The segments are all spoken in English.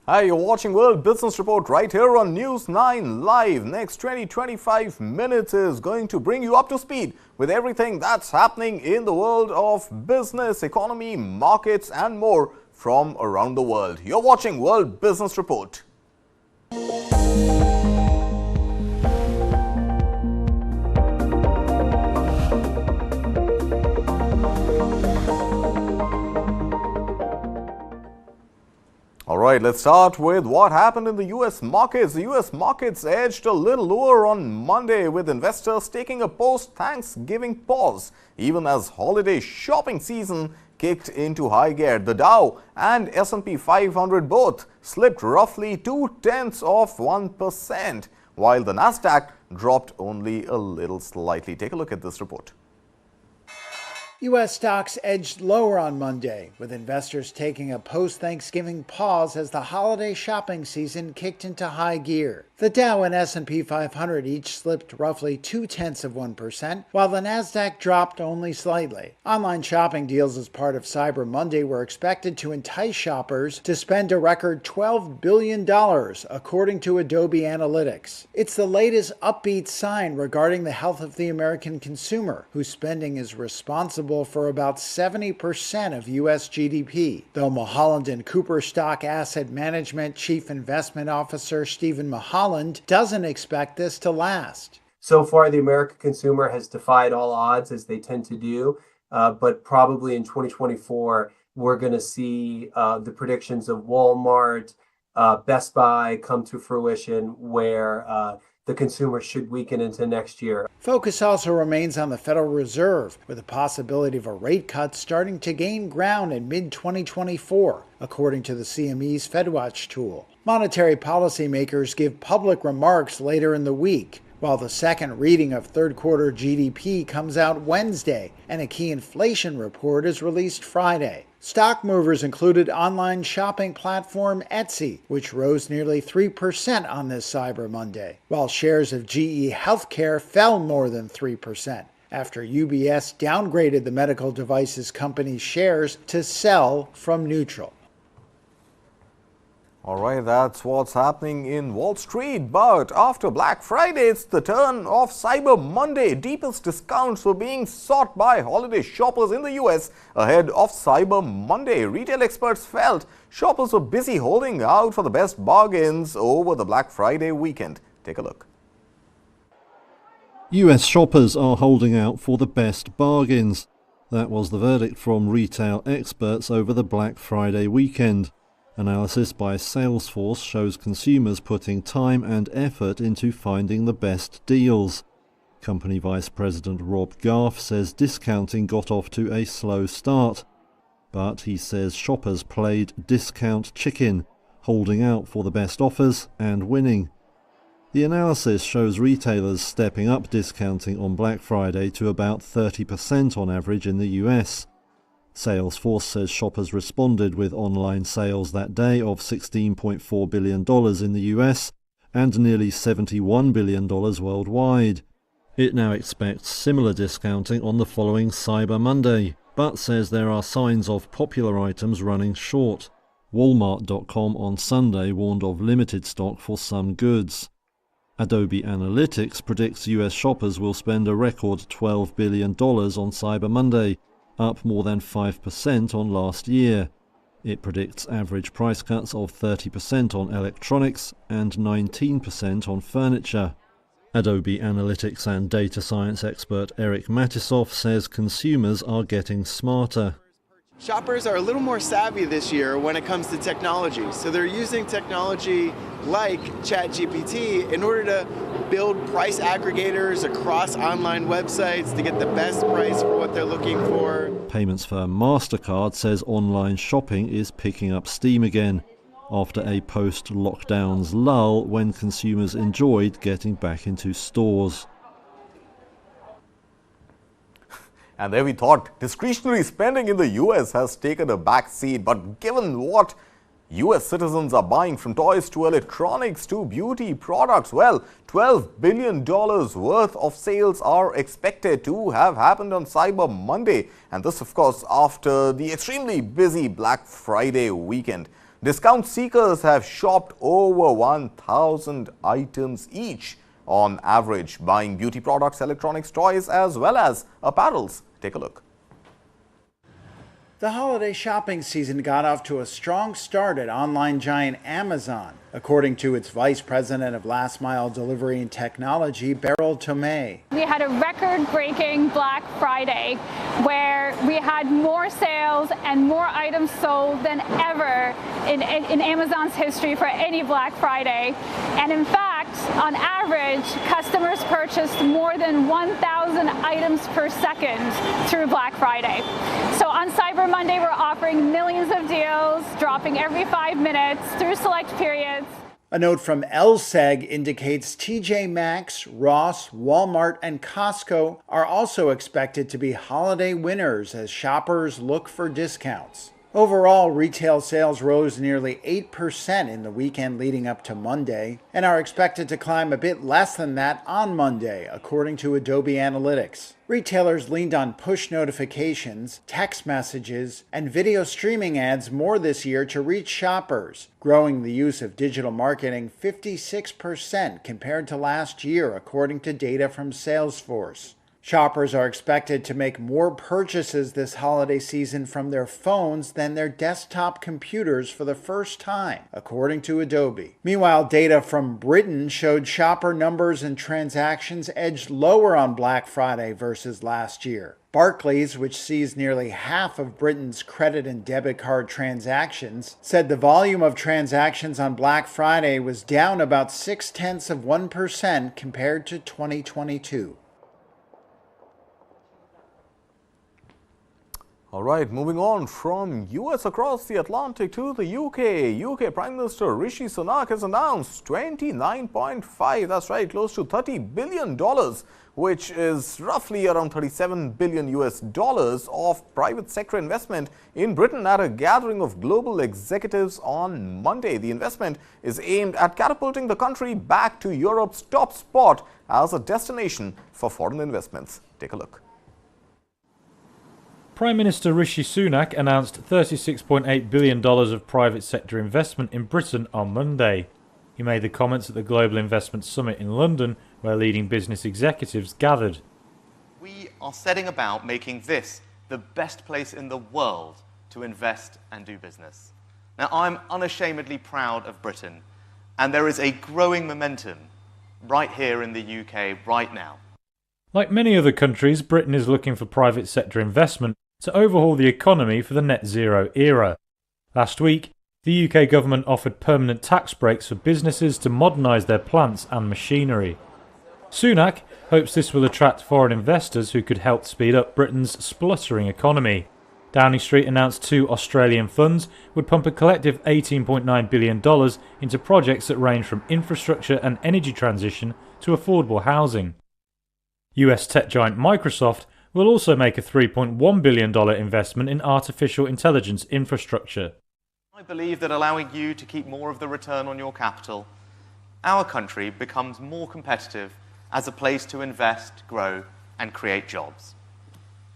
Hi, you're watching World Business Report right here on News 9 Live. Next 20-25 minutes is going to bring you up to speed with everything that's happening in the world of business, economy, markets and more from around the world. You're watching World Business Report. All right, let's start with what happened in the U.S. markets. The U.S. markets edged a little lower on Monday, with investors taking a post-Thanksgiving pause, even as holiday shopping season kicked into high gear. The Dow and S&P 500 both slipped roughly 0.2%, while the Nasdaq dropped only a little slightly. Take a look at this report. U.S. stocks edged lower on Monday, with investors taking a post-Thanksgiving pause as the holiday shopping season kicked into high gear. The Dow and S&P 500 each slipped roughly 0.2%, while the Nasdaq dropped only slightly. Online shopping deals as part of Cyber Monday were expected to entice shoppers to spend a record $12 billion, according to Adobe Analytics. It's the latest upbeat sign regarding the health of the American consumer, whose spending is responsible for about 70% of U.S. GDP, though Mulholland & Cooper Stock Asset Management Chief Investment Officer Stephen Mulholland doesn't expect this to last. So far, the American consumer has defied all odds, as they tend to do, but probably in 2024, we're going to see the predictions of Walmart, Best Buy come to fruition, where the consumer should weaken into next year. Focus also remains on the Federal Reserve, with the possibility of a rate cut starting to gain ground in mid-2024, according to the CME's FedWatch tool. Monetary policymakers give public remarks later in the week, while the second reading of third-quarter GDP comes out Wednesday and a key inflation report is released Friday. Stock movers included online shopping platform Etsy, which rose nearly 3% on this Cyber Monday, while shares of GE Healthcare fell more than 3%, after UBS downgraded the medical devices company's shares to sell from neutral. All right, that's what's happening in Wall Street. But after Black Friday, it's the turn of Cyber Monday. Deepest discounts were being sought by holiday shoppers in the U.S. ahead of Cyber Monday. Retail experts felt shoppers were busy holding out for the best bargains over the Black Friday weekend. Take a look. US shoppers are holding out for the best bargains. That was the verdict from retail experts over the Black Friday weekend. Analysis by Salesforce shows consumers putting time and effort into finding the best deals. Company Vice President Rob Garf says discounting got off to a slow start, but he says shoppers played discount chicken, holding out for the best offers and winning. The analysis shows retailers stepping up discounting on Black Friday to about 30% on average in the US. Salesforce says shoppers responded with online sales that day of $16.4 billion in the US and nearly $71 billion worldwide. It now expects similar discounting on the following Cyber Monday, but says there are signs of popular items running short. Walmart.com on Sunday warned of limited stock for some goods. Adobe Analytics predicts US shoppers will spend a record $12 billion on Cyber Monday, up more than 5% on last year. It predicts average price cuts of 30% on electronics and 19% on furniture. Adobe Analytics and data science expert Eric Matisoff says consumers are getting smarter. Shoppers are a little more savvy this year when it comes to technology. So they're using technology like ChatGPT in order to build price aggregators across online websites to get the best price for what they're looking for. Payments firm MasterCard says online shopping is picking up steam again after a post-lockdowns lull when consumers enjoyed getting back into stores. And there we thought discretionary spending in the US has taken a back seat. But given what US citizens are buying, from toys to electronics to beauty products, well, $12 billion worth of sales are expected to have happened on Cyber Monday. And this, of course, after the extremely busy Black Friday weekend. Discount seekers have shopped over 1,000 items each on average, buying beauty products, electronics, toys, as well as apparels. Take a look. The holiday shopping season got off to a strong start at online giant Amazon, according to its Vice President of Last Mile Delivery and Technology, Beryl Tomei. We had a record-breaking Black Friday where we had more sales and more items sold than ever in Amazon's history for any Black Friday. And in fact, on average, customers purchased more than 1,000 items per second through Black Friday. So on Cyber Monday, we're offering millions of deals, dropping every 5 minutes through select periods. A note from LSEG indicates TJ Maxx, Ross, Walmart, and Costco are also expected to be holiday winners as shoppers look for discounts. Overall, retail sales rose nearly 8% in the weekend leading up to Monday and are expected to climb a bit less than that on Monday, according to Adobe Analytics. Retailers leaned on push notifications, text messages, and video streaming ads more this year to reach shoppers, growing the use of digital marketing 56% compared to last year, according to data from Salesforce. Shoppers are expected to make more purchases this holiday season from their phones than their desktop computers for the first time, according to Adobe. Meanwhile, data from Britain showed shopper numbers and transactions edged lower on Black Friday versus last year. Barclays, which sees nearly half of Britain's credit and debit card transactions, said the volume of transactions on Black Friday was down about 0.6% compared to 2022. All right, moving on from US across the Atlantic to the UK. UK Prime Minister Rishi Sunak has announced 29.5, that's right, close to $30 billion, which is roughly around 37 billion US dollars of private sector investment in Britain at a gathering of global executives on Monday. The investment is aimed at catapulting the country back to Europe's top spot as a destination for foreign investments. Take a look. Prime Minister Rishi Sunak announced $36.8 billion of private sector investment in Britain on Monday. He made the comments at the Global Investment Summit in London, where leading business executives gathered. We are setting about making this the best place in the world to invest and do business. Now, I'm unashamedly proud of Britain, and there is a growing momentum right here in the UK right now. Like many other countries, Britain is looking for private sector investment to overhaul the economy for the net zero era. Last week, the UK government offered permanent tax breaks for businesses to modernise their plants and machinery. Sunak hopes this will attract foreign investors who could help speed up Britain's spluttering economy. Downing Street announced 2 Australian funds would pump a collective $18.9 billion into projects that range from infrastructure and energy transition to affordable housing. US tech giant Microsoft will also make a $3.1 billion investment in artificial intelligence infrastructure. I believe that allowing you to keep more of the return on your capital, our country becomes more competitive as a place to invest, grow, and create jobs.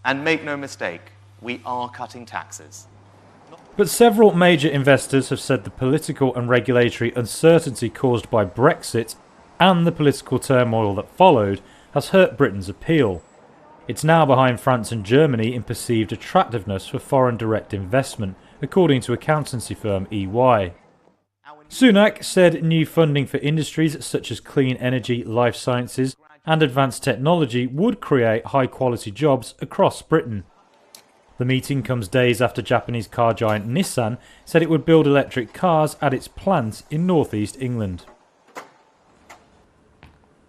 And make no mistake, we are cutting taxes. But several major investors have said the political and regulatory uncertainty caused by Brexit and the political turmoil that followed has hurt Britain's appeal. It's now behind France and Germany in perceived attractiveness for foreign direct investment, according to accountancy firm EY. Sunak said new funding for industries such as clean energy, life sciences and advanced technology would create high-quality jobs across Britain. The meeting comes days after Japanese car giant Nissan said it would build electric cars at its plant in northeast England.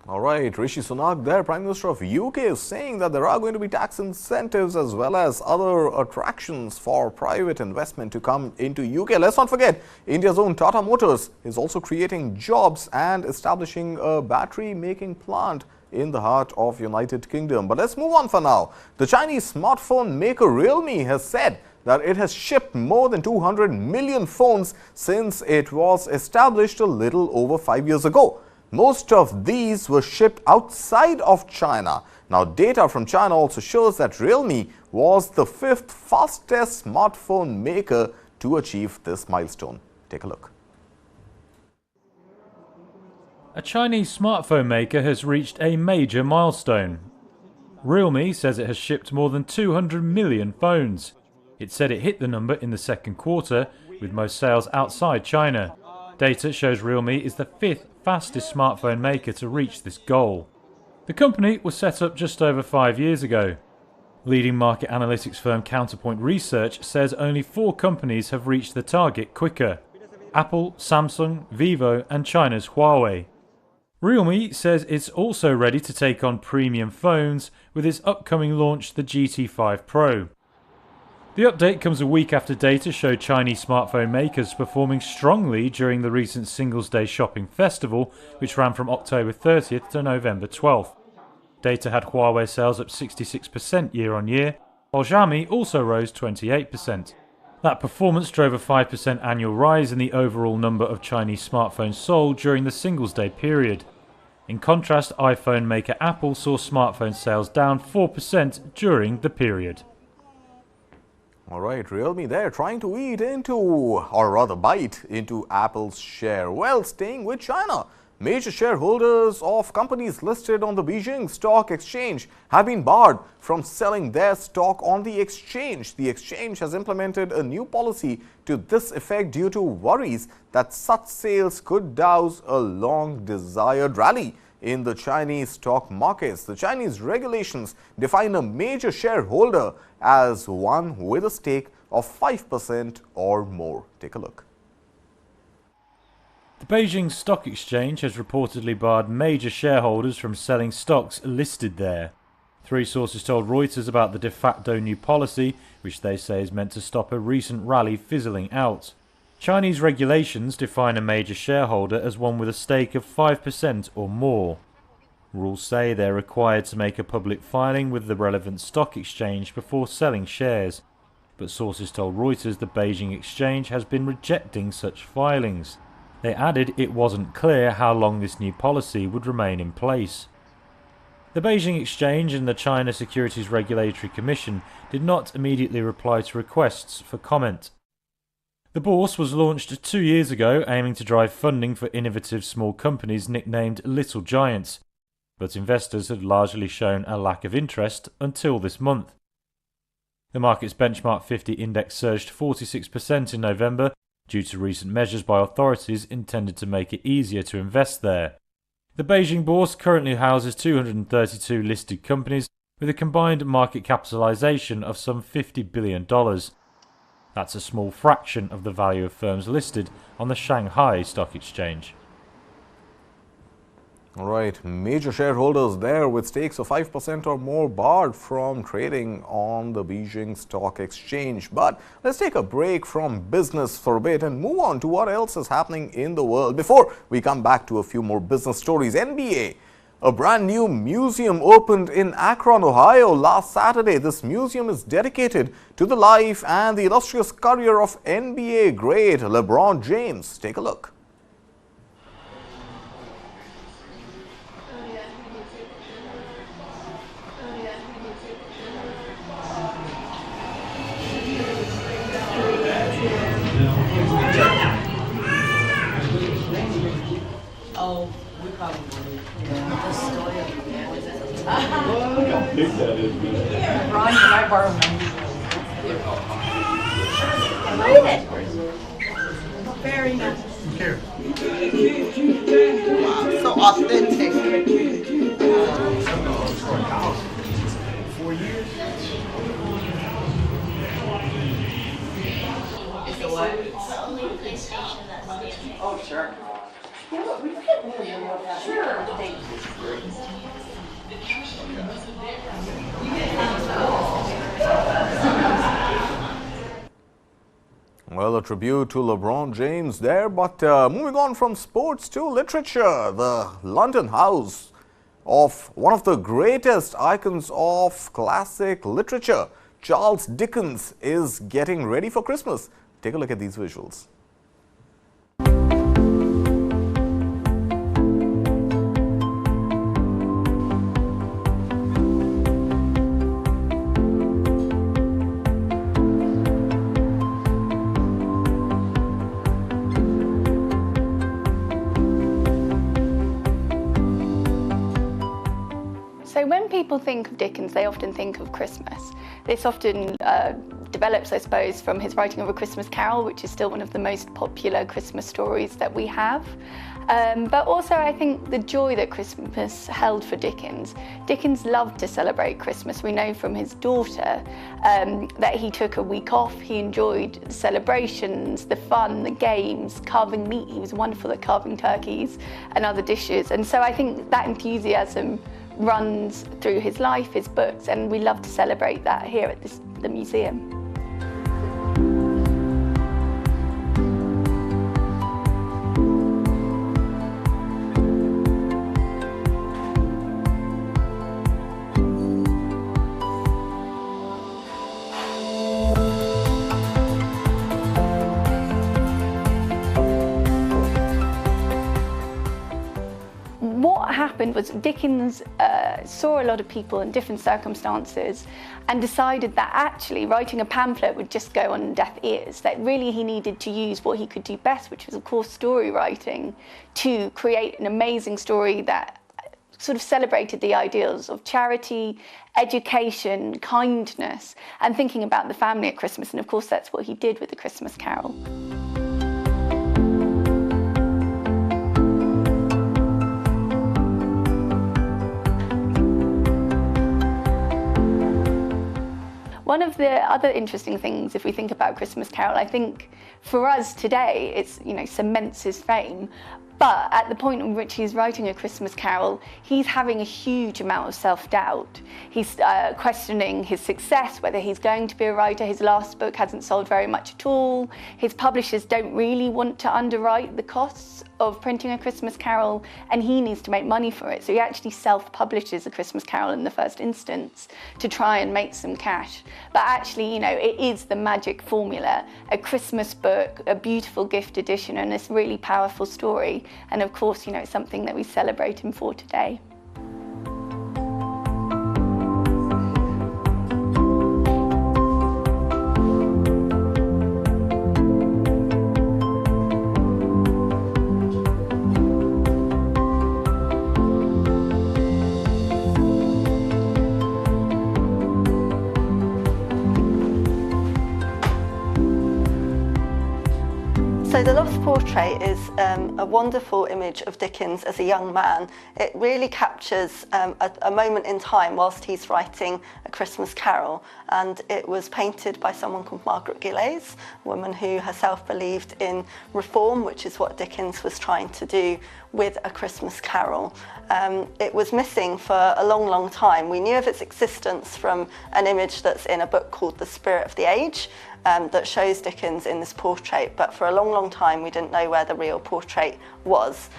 All right, Rishi Sunak, their Prime Minister of UK, is saying that there are going to be tax incentives as well as other attractions for private investment to come into UK. Let's not forget, India's own Tata Motors is also creating jobs and establishing a battery-making plant in the heart of United Kingdom. But let's move on for now. The Chinese smartphone maker Realme has said that it has shipped more than 200 million phones since it was established a little over 5 years ago. Most of these were shipped outside of China. Now, data from China also shows that Realme was the 5th fastest smartphone maker to achieve this milestone. Take a look. A Chinese smartphone maker has reached a major milestone. Realme says it has shipped more than 200 million phones. It said it hit the number in the second quarter, with most sales outside China. Data shows Realme is the 5th fastest smartphone maker to reach this goal. The company was set up just over 5 years ago. Leading market analytics firm Counterpoint Research says only 4 companies have reached the target quicker: Apple, Samsung, Vivo and China's Huawei. Realme says it's also ready to take on premium phones with its upcoming launch, the GT5 Pro. The update comes a week after data showed Chinese smartphone makers performing strongly during the recent Singles Day shopping festival, which ran from October 30th to November 12th. Data had Huawei sales up 66% year-on-year, while Xiaomi also rose 28%. That performance drove a 5% annual rise in the overall number of Chinese smartphones sold during the Singles Day period. In contrast, iPhone maker Apple saw smartphone sales down 4% during the period. All right, Realme there trying to eat into, or rather bite into Apple's share. Well, staying with China, major shareholders of companies listed on the Beijing Stock Exchange have been barred from selling their stock on the exchange. The exchange has implemented a new policy to this effect due to worries that such sales could douse a long-desired rally in the Chinese stock markets. The Chinese regulations define a major shareholder as one with a stake of 5% or more. Take a look. The Beijing Stock Exchange has reportedly barred major shareholders from selling stocks listed there. 3 sources told Reuters about the de facto new policy, which they say is meant to stop a recent rally fizzling out. Chinese regulations define a major shareholder as one with a stake of 5% or more. Rules say they're required to make a public filing with the relevant stock exchange before selling shares, but sources told Reuters the Beijing exchange has been rejecting such filings. They added it wasn't clear how long this new policy would remain in place. The Beijing Exchange and the China Securities Regulatory Commission did not immediately reply to requests for comment. The bourse was launched 2 years ago, aiming to drive funding for innovative small companies nicknamed Little Giants, but investors had largely shown a lack of interest until this month. The market's benchmark 50 index surged 46% in November due to recent measures by authorities intended to make it easier to invest there. The Beijing bourse currently houses 232 listed companies with a combined market capitalization of some $50 billion. That's a small fraction of the value of firms listed on the Shanghai Stock Exchange. All right, major shareholders there with stakes of 5% or more barred from trading on the Beijing Stock Exchange. But let's take a break from business for a bit and move on to what else is happening in the world before we come back to a few more business stories. NBA. A brand new museum opened in Akron, Ohio last Saturday. This museum is dedicated to the life and the illustrious career of NBA great LeBron James. Take a look. Oh, we probably the story of the family. Look how big that is, man. Ron, can I borrow mine? Read it. Very nice. Here. Wow, so authentic. 4 years. It's a what? Oh, sure. Yeah, but we get more than one. Sure. Thank you. Well, a tribute to LeBron James there, but moving on from sports to literature, the London house of one of the greatest icons of classic literature, Charles Dickens, is getting ready for Christmas. Take a look at these visuals. people think of Dickens, they often think of Christmas. This often develops, I suppose, from his writing of A Christmas Carol, which is still one of the most popular Christmas stories that we have. But also I think the joy that Christmas held for Dickens. Dickens loved to celebrate Christmas. We know from his daughter that he took a week off. He enjoyed the celebrations, the fun, the games, carving meat. He was wonderful at carving turkeys and other dishes. And so I think that enthusiasm runs through his life, his books, and we love to celebrate that here at the museum. What happened was Dickens saw a lot of people in different circumstances and decided that actually writing a pamphlet would just go on deaf ears, that really he needed to use what he could do best, which was of course story writing, to create an amazing story that sort of celebrated the ideals of charity, education, kindness, and thinking about the family at Christmas. And of course that's what he did with A Christmas Carol. One of the other interesting things, if we think about Christmas Carol, I think for us today, it's, cements his fame. But at the point in which he's writing A Christmas Carol, he's having a huge amount of self-doubt. He's questioning his success, whether he's going to be a writer. His last book hasn't sold very much at all. His publishers don't really want to underwrite the costs of printing A Christmas Carol, and he needs to make money for it. So he actually self-publishes A Christmas Carol in the first instance to try and make some cash. But actually, it is the magic formula, a Christmas book, a beautiful gift edition, and this really powerful story. And of course, it's something that we celebrate him for today. So The Lost Portrait is a wonderful image of Dickens as a young man. It really captures a moment in time whilst he's writing A Christmas Carol, and it was painted by someone called Margaret Gillies, a woman who herself believed in reform, which is what Dickens was trying to do with A Christmas Carol. It was missing for a long, long time. We knew of its existence from an image that's in a book called The Spirit of the Age, that shows Dickens in this portrait, but for a long, long time we didn't know where the real portrait was.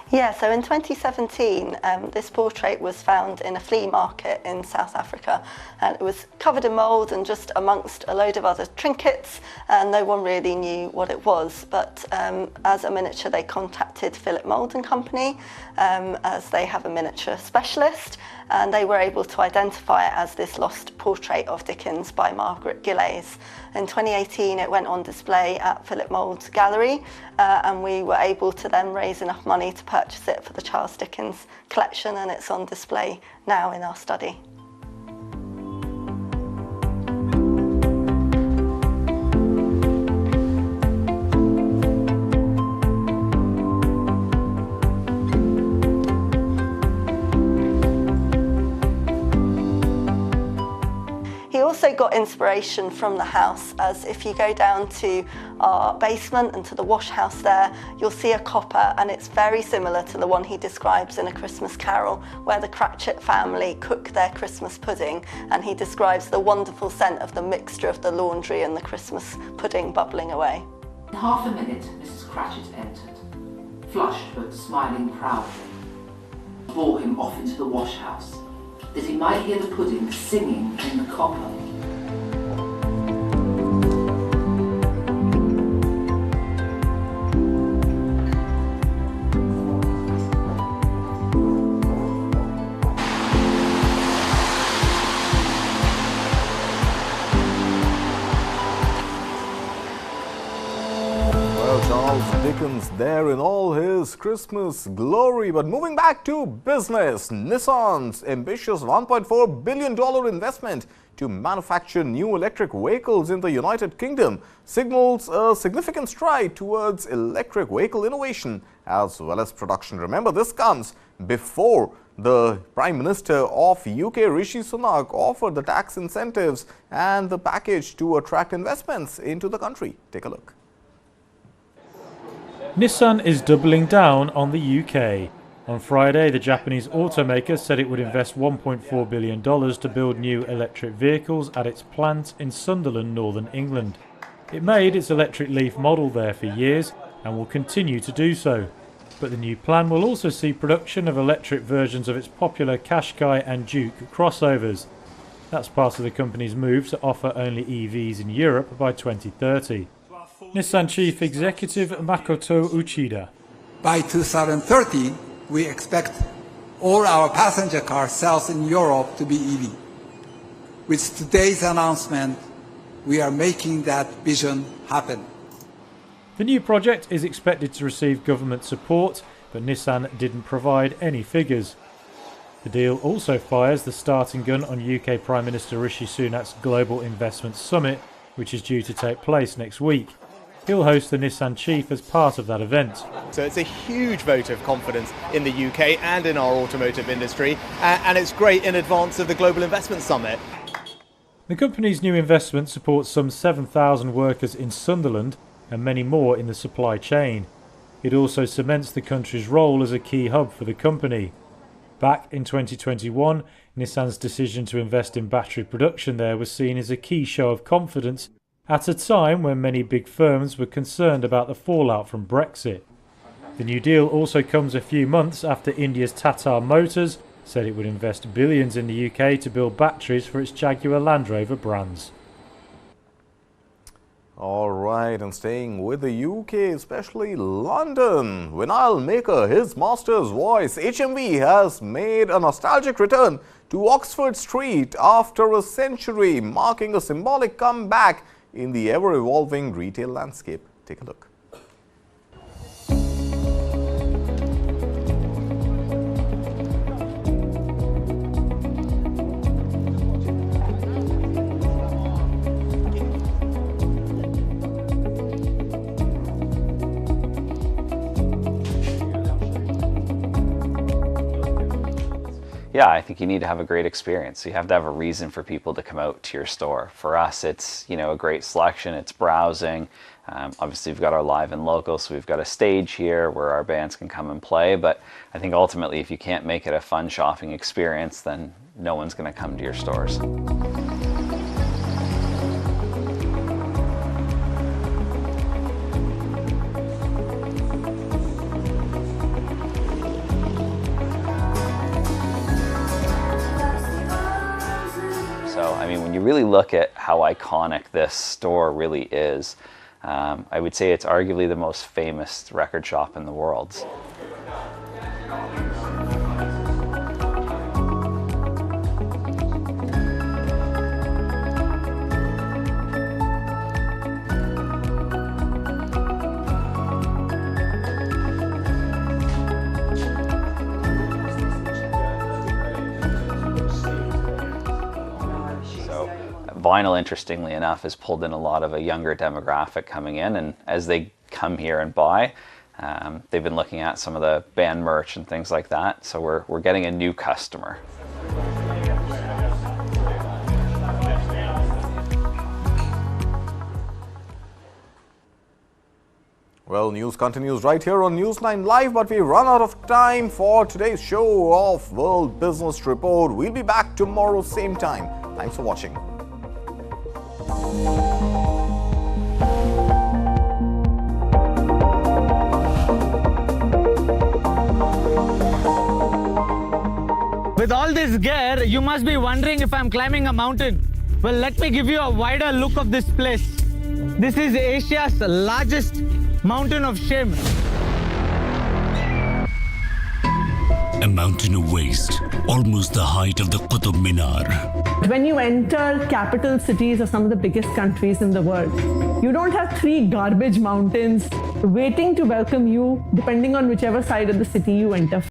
Yeah, so in 2017, this portrait was found in a flea market in South Africa, and it was covered in mould and just amongst a load of other trinkets, and no one really knew what it was. But as a miniature, they contacted Philip Mould and Company, as they have a miniature specialist, and they were able to identify it as this lost portrait of Dickens by Margaret Gillies. In 2018, it went on display at Philip Mould's gallery, and we were able to then raise enough money to purchase it for the Charles Dickens collection, and it's on display now in our study. He also got inspiration from the house, as if you go down to our basement and to the wash house there, you'll see a copper, and it's very similar to the one he describes in A Christmas Carol, where the Cratchit family cook their Christmas pudding, and he describes the wonderful scent of the mixture of the laundry and the Christmas pudding bubbling away. In half a minute, Mrs. Cratchit entered, flushed but smiling proudly. Bore him off into the wash house, that he might hear the pudding singing in the copper. Well, Charles Americans there in all his Christmas glory. But moving back to business, Nissan's ambitious $1.4 billion investment to manufacture new electric vehicles in the United Kingdom signals a significant stride towards electric vehicle innovation as well as production. Remember, this comes before the Prime Minister of UK, Rishi Sunak, offered the tax incentives and the package to attract investments into the country. Take a look. Nissan is doubling down on the UK. On Friday, the Japanese automaker said it would invest $1.4 billion to build new electric vehicles at its plant in Sunderland, Northern England. It made its electric Leaf model there for years and will continue to do so. But the new plan will also see production of electric versions of its popular Qashqai and Duke crossovers. That's part of the company's move to offer only EVs in Europe by 2030. Nissan Chief Executive Makoto Uchida. By 2030, we expect all our passenger car sales in Europe to be EV. With today's announcement, we are making that vision happen. The new project is expected to receive government support, but Nissan didn't provide any figures. The deal also fires the starting gun on UK Prime Minister Rishi Sunak's Global Investment Summit, which is due to take place next week. He'll host the Nissan chief as part of that event. So it's a huge vote of confidence in the UK and in our automotive industry, and it's great in advance of the Global Investment Summit. The company's new investment supports some 7,000 workers in Sunderland and many more in the supply chain. It also cements the country's role as a key hub for the company. Back in 2021, Nissan's decision to invest in battery production there was seen as a key show of confidence at a time when many big firms were concerned about the fallout from Brexit. The new deal also comes a few months after India's Tata Motors said it would invest billions in the UK to build batteries for its Jaguar Land Rover brands. All right, and staying with the UK, especially London, vinyl maker His Master's Voice, HMV, has made a nostalgic return to Oxford Street after a century, marking a symbolic comeback in the ever-evolving retail landscape. Take a look. Yeah, I think you need to have a great experience. You have to have a reason for people to come out to your store. For us, it's a great selection. It's browsing. Obviously, we've got our live and local, so we've got a stage here where our bands can come and play. But I think ultimately, if you can't make it a fun shopping experience, then no one's going to come to your stores. When you really look at how iconic this store really is, I would say it's arguably the most famous record shop in the world. Vinyl, interestingly enough, has pulled in a lot of a younger demographic coming in, and as they come here and buy, they've been looking at some of the band merch and things like that, so we're getting a new customer. Well, news continues right here on Newsline Live, but we've run out of time for today's show of World Business Report. We'll be back tomorrow, same time. Thanks for watching. With all this gear, you must be wondering if I'm climbing a mountain. Well, let me give you a wider look of this place. This is Asia's largest mountain of shame. A mountain of waste, almost the height of the Qutub Minar. When you enter capital cities of some of the biggest countries in the world, You don't have 3 garbage mountains waiting to welcome you, depending on whichever side of the city you enter.